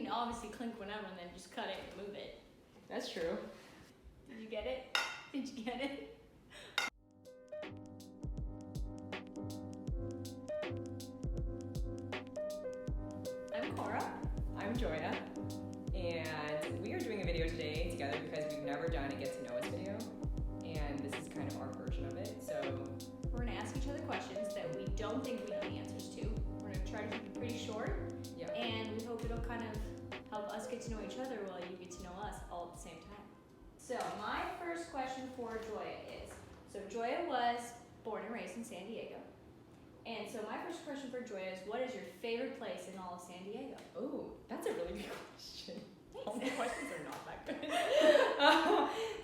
can obviously clink whenever and then just cut it and move it. That's true. Did you get it? Did you get it? I'm Cora. I'm Gioya, and we are doing a video today together because we've never done a get to know us video, and this is kind of our version of it. So we're gonna ask each other questions that we don't think we know the answers to. We're gonna try to keep it pretty short, and we hope it'll kind of help us get to know each other while you get to know us all at the same time. So my first question for Gioya is, so Gioya was born and raised in San Diego. And so my first question for Gioya is, what is your favorite place in all of San Diego? Oh, that's a really good question. Thanks. All the questions are not that good.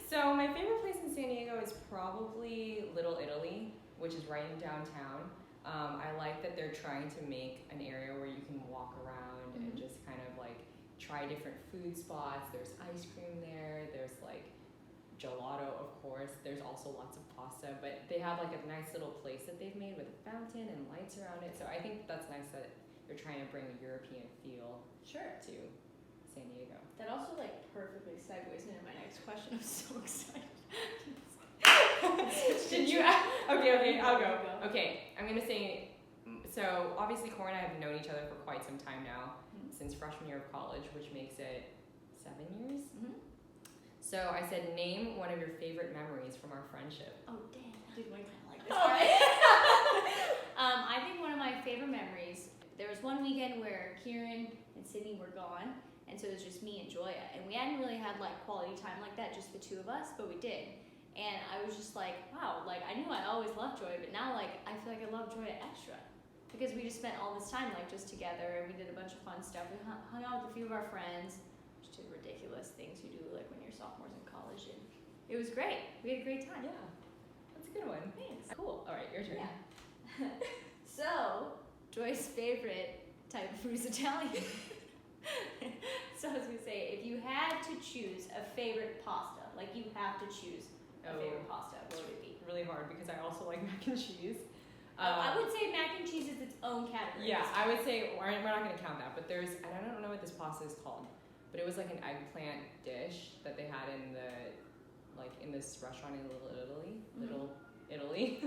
So my favorite place in San Diego is probably Little Italy, which is right in downtown. I like that they're trying to make an area where you can walk around and just kind of like try different food spots. There's ice cream there. There's like gelato, of course. There's also lots of pasta, but they have like a nice little place that they've made with a fountain and lights around it. So I think that's nice that they're trying to bring a European feel to San Diego. That also like perfectly segues into my next question. I'm so excited. Did you? Okay, I'll go. Okay, I'm gonna say. So obviously, Cora and I have known each other for quite some time now, since freshman year of college, which makes it 7 years. So I said, name one of your favorite memories from our friendship. Oh dang, I think I kind of like this. I think one of my favorite memories. There was one weekend where Kieran and Sydney were gone, and so it was just me and Gioya, and we hadn't really had like quality time like that, just the two of us, but we did. And I was just like, wow, like I knew I always loved Gioya, but now like I feel like I love Gioya extra. Because we just spent all this time like just together, and we did a bunch of fun stuff. We hung out with a few of our friends, just did ridiculous things you do like when you're sophomores in college, and it was great. We had a great time. Yeah, that's a good one. Thanks. Cool. All right, your turn. Yeah. So, Joy's favorite type of food is Italian. So I was gonna say, if you had to choose a favorite pasta, like you have to choose a favorite pasta, what would it be? Really hard because I also like mac and cheese. I would say mac and cheese is its own category. Yeah, I would say we're not going to count that, but there's, and I don't know what this pasta is called, but it was like an eggplant dish that they had in this restaurant in Little Italy.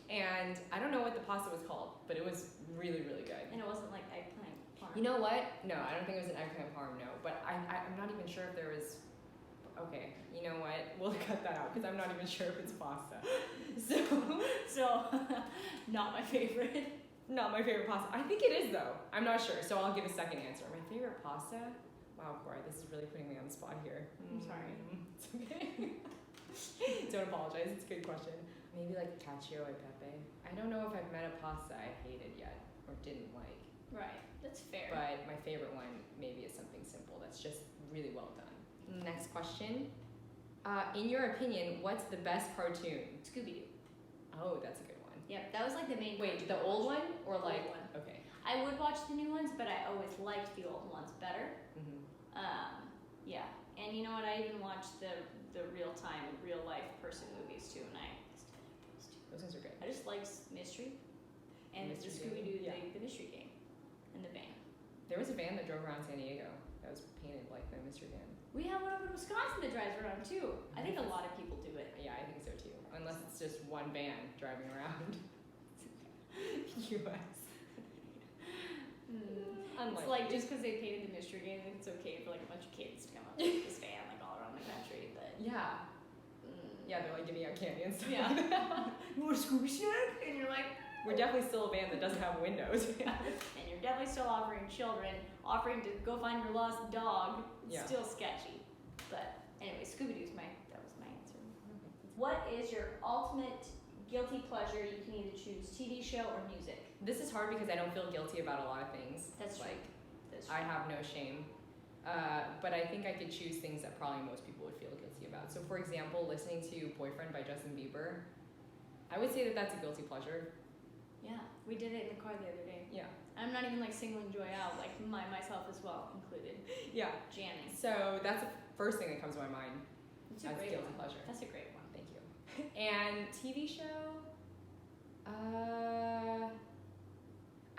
And I don't know what the pasta was called, but it was really, really good. And it wasn't like eggplant parm. You know what? No, I don't think it was an eggplant parm, no, but I'm not even sure if there was. Okay, you know what? We'll cut that out because I'm not even sure if it's pasta. So not my favorite. Not my favorite pasta. I think it is though. I'm not sure, so I'll give a second answer. My favorite pasta? Wow, Cora, this is really putting me on the spot here. I'm sorry. It's okay. Don't apologize. It's a good question. Maybe like cacio e pepe. I don't know if I've met a pasta I hated yet or didn't like. Right, that's fair. But my favorite one maybe is something simple that's just really well done. Next question. In your opinion, what's the best cartoon? Scooby-Doo. Oh, that's a good one. Yep, that was like the main. Wait, the old one or like? Old one. Okay. I would watch the new ones, but I always liked the old ones better. Yeah, and you know what? I even watched the real life person movies too, and I still like those too. Those ones are good. I just like mystery, and the Scooby-Doo, the mystery game, and the van. There was a van that drove around San Diego that was painted like the mystery van. We have one up in Wisconsin that drives around too. I think a lot of people do it. Yeah, I think so too. Unless it's just one van driving around. US. It's like just because they painted the mystery game, it's okay for like a bunch of kids to come up with this van like all around the country. But yeah, they're like giving out candy and stuff. Yeah. You want a Scooby snack? And you're like, we're definitely still a van that doesn't have windows. And you're definitely still offering to go find your lost dog. It's still sketchy. But anyway, Scooby-Doo's that was my answer. What is your ultimate guilty pleasure? You can either choose TV show or music. This is hard because I don't feel guilty about a lot of things. That's like, true. I have no shame. But I think I could choose things that probably most people would feel guilty about. So for example, listening to Boyfriend by Justin Bieber, I would say that that's a guilty pleasure. Yeah, we did it in the car the other day. Yeah. I'm not even like singling Joy out, like myself as well included. Yeah. Jamming. So that's the first thing that comes to my mind. That's a great guilty pleasure. That's a great one. Thank you. And TV show, I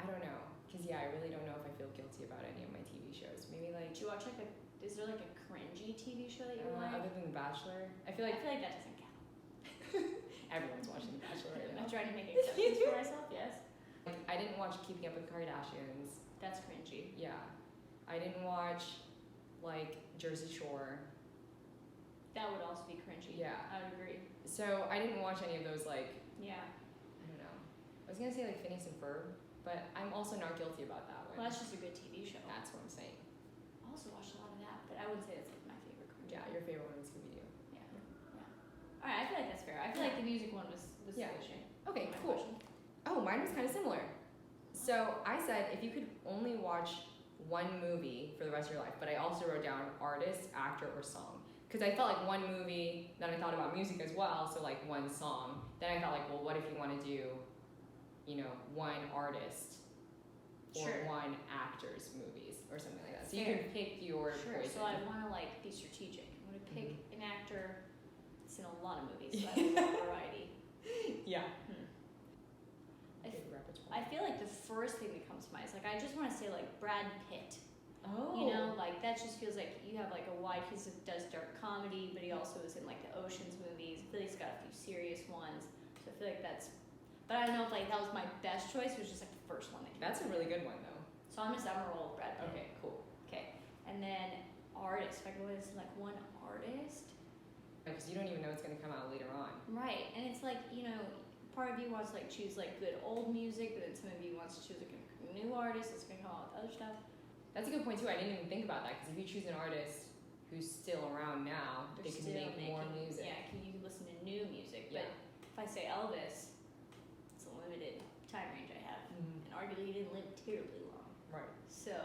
don't know, because I really don't know if I feel guilty about any of my TV shows. Maybe like Like, do you watch like is there like a cringy TV show that you like? Other than The Bachelor, I feel like that doesn't count. everyone's watching The Bachelor right now. I'm trying to make exceptions for myself. Yes. Like, I didn't watch Keeping Up with the Kardashians. That's cringy. Yeah. I didn't watch like Jersey Shore. That would also be cringy. Yeah. I would agree. So I didn't watch any of those like, Yeah. I don't know. I was gonna say like Phineas and Ferb, but I'm also not guilty about that one. Well, that's just a good TV show. That's what I'm saying. I also watched a lot of that, but I wouldn't say that's like my favorite cringy. Yeah, your favorite one was Scooby-Doo. Yeah. All right, I feel like that's fair. I feel like the music one was Yeah. sufficient. Okay, My cool. question. Oh, mine was kind of similar. So I said if you could only watch one movie for the rest of your life, but I also wrote down artist, actor, or song. Because I felt like one movie, then I thought about music as well, so like one song. Then I thought like, well, what if you want to do, one artist or Sure. one actor's movies or something like that. So you Fair. can pick your Sure. poison. So I want to like be strategic. I'm gonna pick Mm-hmm. an actor that's in a lot of movies, so I have a lot of variety. Yeah. I Big repertoire. I feel like the first thing that comes to mind is like I just want to say like Brad Pitt. Oh. Like that just feels like you have like a wide. He does dark comedy, but he also is in like the Ocean's movies. I feel like he's got a few serious ones. So I feel like that's. But I don't know if like that was my best choice. It was just like the first one that came. That's a really good one though. So I'm gonna roll with Brad Pitt. Okay, cool. Okay, and then artist. If I go into like one artist. Because you don't even know what's going to come out later on. Right, and it's like part of you wants to like choose like good old music, but then some of you wants to choose like a new artist that's gonna come out with other stuff. That's a good point too. I didn't even think about that because if you choose an artist who's still around now, They're they can still make more making- music. Yeah, you can listen to new music. Yeah. But if I say Elvis, it's a limited time range I have, Mhm. and arguably he didn't live terribly long. Right. So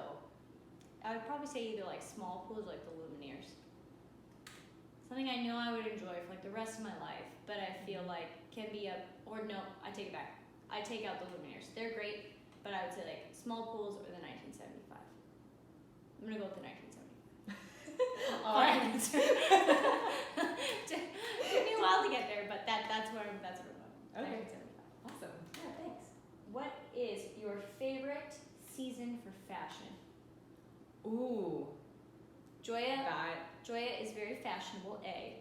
I would probably say either like small pools, like the Lumineers. Something I know I would enjoy for like the rest of my life, but I feel like can be up or no, I take it back. I take out the Lumineers. They're great, but I would say like small pools or the 1975. I'm gonna go with the 1975. All right. Took me a while to get there, but that's where I'm going. Okay. 1975. Awesome. Yeah, thanks. What is your favorite season for fashion? Ooh. Joya That. is very fashionable, A.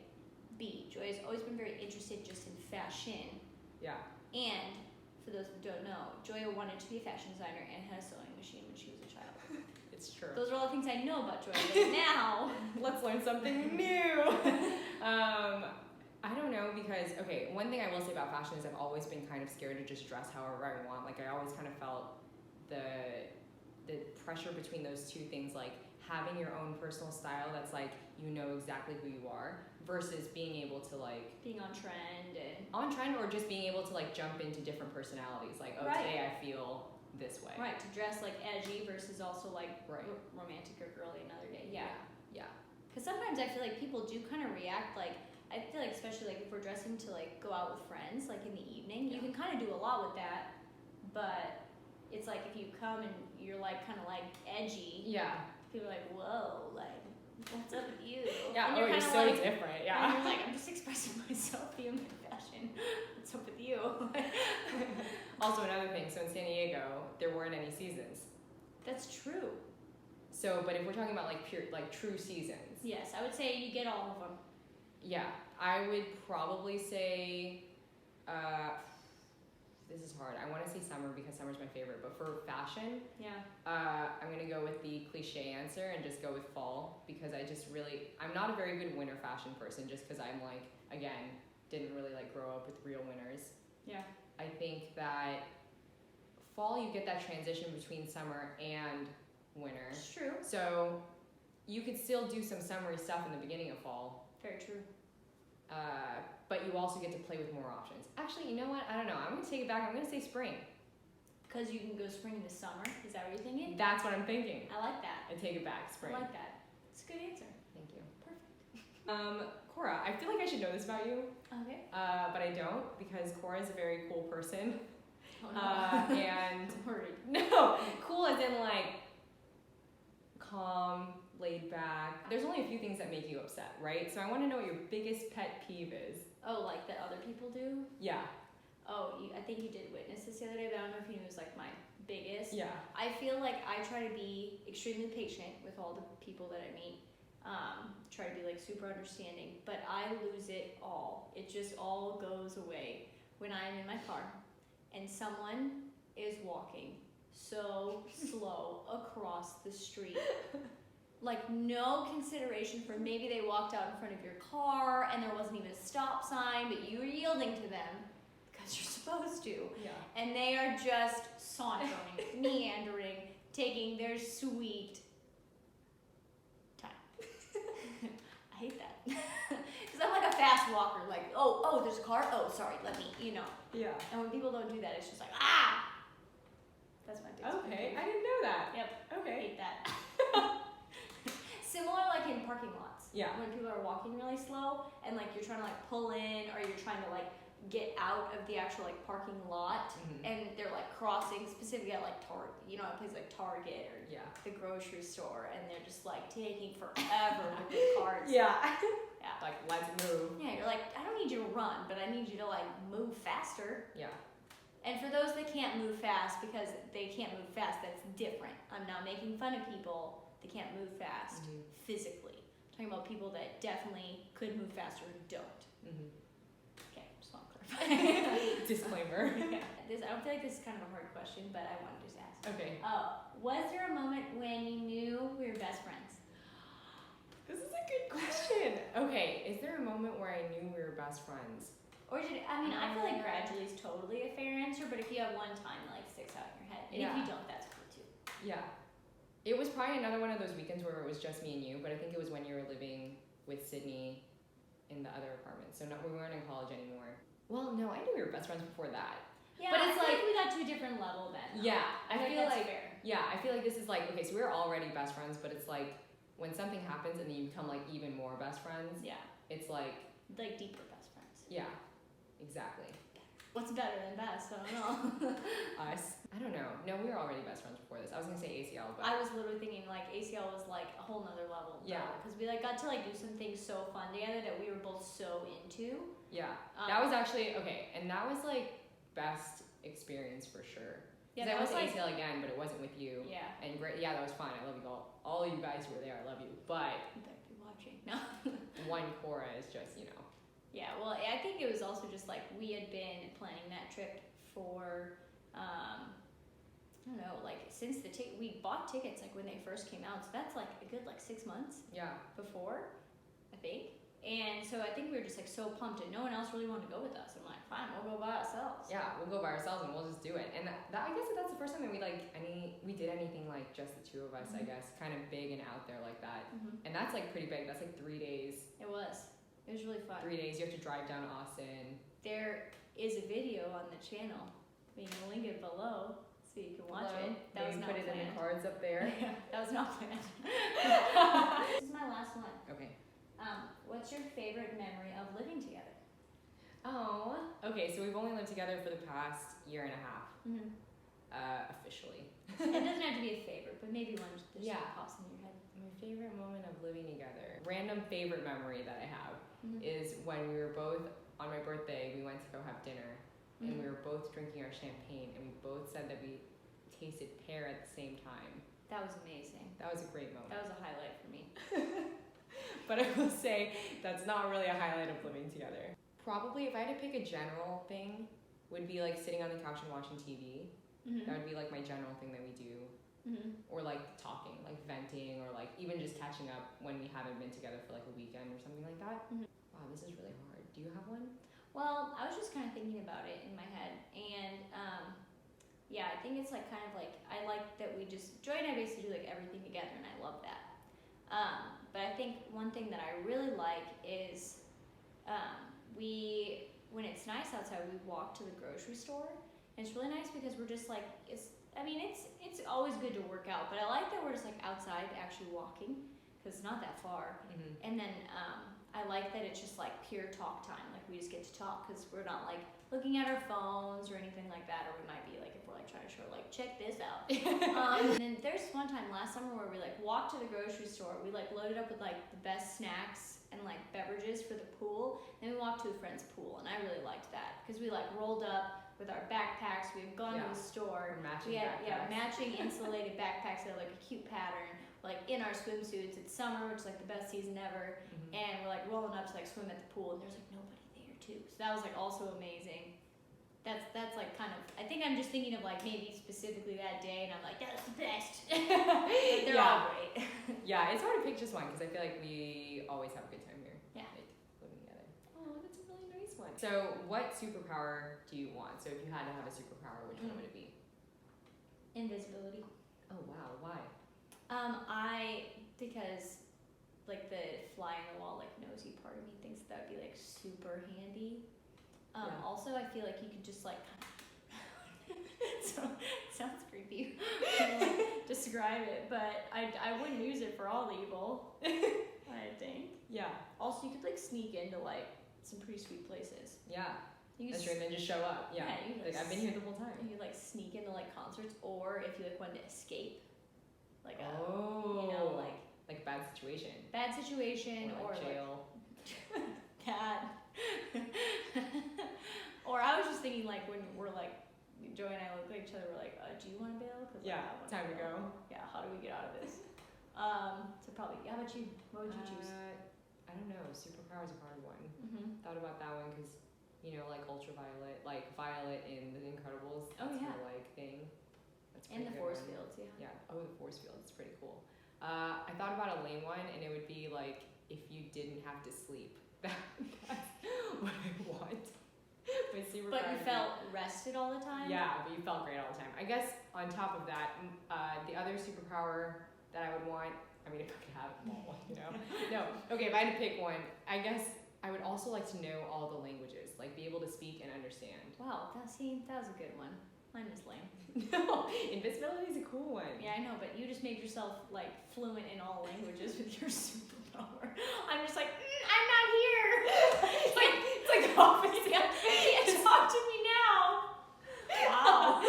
B. Joya's always been very interested just in fashion. Yeah. And, for those who don't know, Joya wanted to be a fashion designer and had a sewing machine when she was a child. It's true. Those are all the things I know about Joya, but now... Let's learn something new. I don't know because, okay, one thing I will say about fashion is I've always been kind of scared to just dress however I want. Like I always kind of felt the pressure between those two things, like having your own personal style that's like you know exactly who you are versus being able to like being on trend and... on trend or just being able to like jump into different personalities. Like, oh, Right. today I feel this way. Right, to dress like edgy versus also like Right. romantic or girly another day. Yeah. Yeah. Because sometimes I feel like people do kind of react like, I feel like especially like if we're dressing to like go out with friends like in the evening, you Yeah. can kind of do a lot with that, but it's like if you come and you're like kind of like edgy, Yeah. people are like, whoa, like what's up with you? Yeah. And Oh, you're kinda so like, different. And Yeah. you're like, I'm just expressing myself via my fashion. What's up with you? Also, another thing. So in San Diego, there weren't any seasons. That's true. So, but if we're talking about like pure, like true seasons, Yes, I would say you get all of them. yeah, I would probably say, this is hard. I want to say summer because summer's my favorite. But for fashion, Yeah. I'm gonna go with the cliche answer and just go with fall because I'm not a very good winter fashion person just because I'm like, again, didn't really like grow up with real winters. Yeah. I think that fall you get that transition between summer and winter. It's true. So you could still do some summery stuff in the beginning of fall, Very true. but you also get to play with more options. Actually, you know what? I don't know. I'm gonna take it back. I'm gonna say spring. Because you can go spring into summer. Is that what you're thinking? That's what I'm thinking. I like that. I take it back. Spring. I like that. It's a good answer. Thank you. Perfect. Cora, I feel like I should know this about you, Okay. but I don't because Cora is a very cool person. Oh, no. And I'm worried. no, cool as in like calm, laid back. There's only a few things that make you upset, right? So I want to know what your biggest pet peeve is. Oh, like that other people do? Yeah. Oh, I think you did witness this the other day, but I don't know if you knew it was like my biggest. Yeah. I feel like I try to be extremely patient with all the people that I meet. Try to be like super understanding, but I lose it all. It just all goes away when I'm in my car and someone is walking so slow across the street. Like no consideration for maybe they walked out in front of your car and there wasn't even a stop sign, but you were yielding to them because you're supposed to. Yeah. And they are just sauntering, meandering, taking their sweet time. I hate that. Because I'm like a fast walker, like, oh, there's a car? Oh, sorry, let me, Yeah. And when people don't do that, it's just like, ah! That's my biggest Okay, pet I didn't know that. peeve. Yep. I Okay. hate that. Similar like in parking lots. Yeah. When people are walking really slow and like you're trying to like pull in or you're trying to like get out of the actual like parking lot and they're like crossing specifically at like Target, a place like Target or the grocery store, and they're just like taking forever with their carts. Yeah. Yeah. Like, let's move. Yeah, you're like, I don't need you to run, but I need you to like move faster. Yeah. And for those that can't move fast because they can't move fast, that's different. I'm not making fun of people that can't move fast physically. I'm talking about people that definitely could move faster and don't. Okay, just want to clarify. Disclaimer. Yeah. I don't feel like this is kind of a hard question, but I want to just ask. Okay. Was there a moment when you knew we were best friends? This is a good question. Okay, is there a moment where I knew we were best friends? Or I feel like gradually is totally a fair answer, but if you have one time that like sticks out in your head, and if you don't, that's cool too. Yeah. It was probably another one of those weekends where it was just me and you, but I think it was when you were living with Sydney in the other apartment. So we weren't in college anymore. Well, no, I knew we were best friends before that. Yeah, but it's like we got to a different level then. Yeah, I feel that's like fair. Yeah, I feel like this is like, okay, so we're already best friends, but it's like when something happens and then you become like even more best friends. Yeah. It's like deeper best friends. Yeah, exactly. What's better than best? I don't know. Us. I don't know. No, we were already best friends before this. I was gonna say ACL, but I was literally thinking like ACL was like a whole nother level. Yeah. Because we like got to like do some things so fun together that we were both so into. Yeah. That was actually okay, and that was like best experience for sure. Yeah, I went to like, ACL again, but it wasn't with you. Yeah. And great. Yeah, that was fun. I love you all. All you guys who were there, I love you. But better be watching. No. one Cora is just Yeah, well, I think it was also just like we had been planning that trip for, I don't know, like since we bought tickets like when they first came out, so that's like a good like 6 months before, I think. And so I think we were just like so pumped and no one else really wanted to go with us. I'm like, fine, we'll go by ourselves. Yeah, we'll go by ourselves and we'll just do it. And that I guess that's the first time that we did anything like just the two of us, I guess, kind of big and out there like that. And that's like pretty big. That's like 3 days. It was. It was really fun. 3 days, you have to drive down to Austin. There is a video on the channel. We can link it below so you can watch it. That was not put it planned. in the cards up there. That was not planned. This is my last one. Okay. What's your favorite memory of living together? Oh. Okay, so we've only lived together for the past year and a half. Officially. It doesn't have to be a favorite, but maybe one that just pops in your head. My favorite moment of living together. Random favorite memory that I have is when we were both, on my birthday, we went to go have dinner. And we were both drinking our champagne, and we both said that we tasted pear at the same time. That was amazing. That was a great moment. That was a highlight for me. But I will say, that's not really a highlight of living together. Probably, if I had to pick a general thing, would be like sitting on the couch and watching TV. That would be like my general thing that we do. Or like talking, like venting, or like even just catching up when we haven't been together for like a weekend or something like that. Wow, this is really hard. Do you have one? Well, I was just kind of thinking about it in my head, and yeah, I think it's like kind of like I like that we just Joy and I basically do like everything together, and I love that. But I think one thing that I really like is when it's nice outside, we walk to the grocery store, and it's really nice because we're just like it's always good to work out, but I like that we're just like outside actually walking because it's not that far, and then I like that it's just like pure talk time. Like we just get to talk because we're not like looking at our phones or anything like that. Or we might be like if we're like trying to show like check this out. And then there's one time last summer where we like walked to the grocery store. We like loaded up with like the best snacks and like beverages for the pool. Then we walked to a friend's pool, and I really liked that because we like rolled up with our backpacks. We've gone to the store. Matching matching insulated backpacks that are like a cute pattern. Like in our swimsuits. It's summer, which is like the best season ever, and we're like rolling up to like swim at the pool, and there's like nobody there too. So that was like also amazing. That's like kind of. I think I'm just thinking of like maybe specifically that day, and I'm like that's the best. They're all great. Yeah, it's hard to pick just one because I feel like we always have a good time here. Yeah. Like living together. Oh, that's a really nice one. So, what superpower do you want? So, if you had to have a superpower, which one would it be? Invisibility. Oh wow, why? Because like the fly on the wall, like nosy part of me thinks that would be like super handy. Also, I feel like you could just like, so it sounds creepy to like describe it, but I wouldn't use it for all evil. I think. Yeah. Also, you could like sneak into like some pretty sweet places. Yeah. You That's true, and then just show up. Yeah. you like I've been here the whole time. You could like sneak into like concerts, or if you like wanted to escape. Like like bad situation. Bad situation or like jail. That. Or I was just thinking like when we're like Joey and I look at each other, we're like, do you want to bail? Cause, yeah, like, time to go. Yeah, how do we get out of this? So probably. How about you? What would you choose? I don't know. Superpower is a hard one. Mm-hmm. Thought about that one because like ultraviolet, like Violet in The Incredibles. That's her like thing. And the force fields, yeah. Oh, the force field. It's pretty cool. I thought about a lame one, and it would be like if you didn't have to sleep. That's what I want. But you felt rested all the time? Yeah, but you felt great all the time. I guess on top of that, the other superpower that I would want, I mean, if I could have them all, No. Okay, if I had to pick one, I guess I would also like to know all the languages, like be able to speak and understand. Wow, that was a good one. Mine was lame. No, invisibility is a cool one. Yeah, I know, but you just made yourself like fluent in all languages with your superpower. I'm just like, I'm not here. It's like the opposite. Yeah, you can't talk to me now. Wow.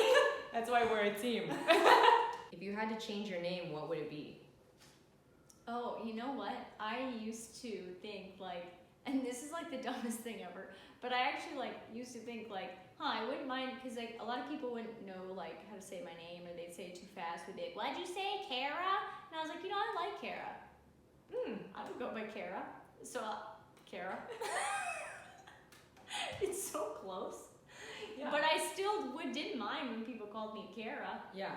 That's why we're a team. If you had to change your name, what would it be? Oh, you know what? I used to think like, and this is like the dumbest thing ever, but I actually like used to think like, I wouldn't mind, because like a lot of people wouldn't know like how to say my name, or they'd say it too fast. We'd be like, what'd you say, Kara? And I was like, I like Kara. I would go by Kara. So, Kara. It's so close. Yeah. But I still didn't mind when people called me Kara. Yeah.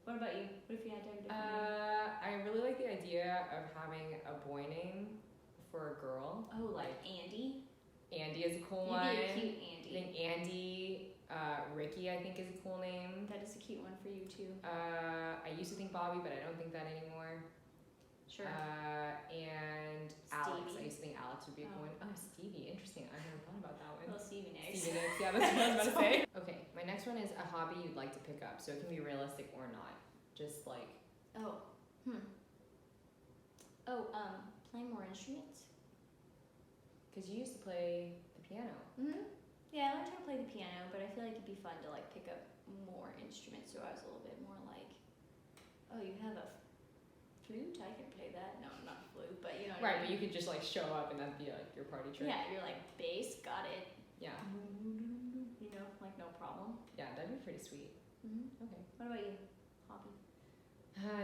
What about you? What if you had to have a different name? I really like the idea of having a boy name for a girl. Oh, like Andy? Andy is a cool one. You'd be a cute Andy. I think Andy, Ricky, I think is a cool name. That is a cute one for you too. I used to think Bobby, but I don't think that anymore. Sure. And Stevie. Alex. I used to think Alex would be a cool one. Oh, Stevie. Interesting. I never thought about that one. Well, Stevie Nicks. Stevie Nicks. Yeah, that's what I was about to say. Okay, my next one is a hobby you'd like to pick up. So it can be realistic or not. Just like. Play more instruments. Because you used to play the piano. Yeah, I learned how to play the piano, but I feel like it'd be fun to like pick up more instruments, so I was a little bit more like, oh, you have a flute? I can play that. No, not a flute, but you know what I mean? But you could just like show up and that'd be like your party trick. Yeah, you're like, bass, got it. Yeah. Like no problem. Yeah, that'd be pretty sweet. Okay. What about you? Hobby?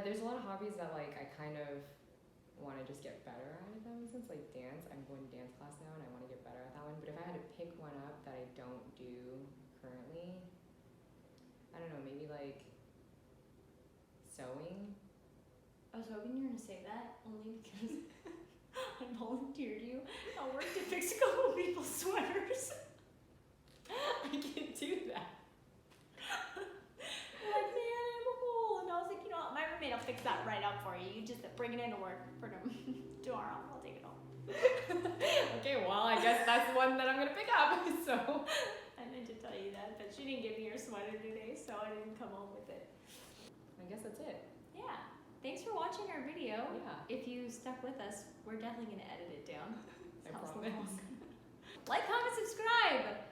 There's a lot of hobbies that like I kind of want to just get better at, if that makes sense. Like dance, I'm going to dance class now and I want to get better at that one. But if I had to pick one up that I don't do currently, I don't know, maybe like sewing. I was hoping you were going to say that only because I volunteered you at work to fix a couple of people's sweaters. I can do that. Like, man, I have a hole. And I was like, what, my roommate will fix that right up for you. You just bring it into work for tomorrow. I'll take it home. Okay, well, I guess that's the one that I'm going to pick up. So I meant to tell you that, but she didn't give me her sweater today, so I didn't come home with it. I guess that's it. Yeah. Thanks for watching our video. Yeah. If you stuck with us, we're definitely going to edit it down. I promise. Like, comment, subscribe.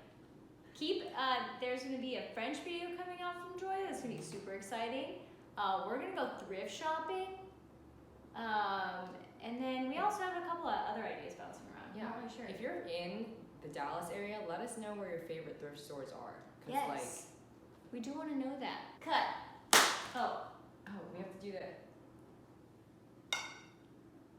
There's going to be a French video coming out from Joy. That's going to be super exciting. We're going to go thrift shopping. And then we also have a couple of other ideas bouncing around. Yeah. I'm not really sure. If you're in the Dallas area, let us know where your favorite thrift stores are. Yes. We do want to know that. Cut. Oh. Oh, we have to do that.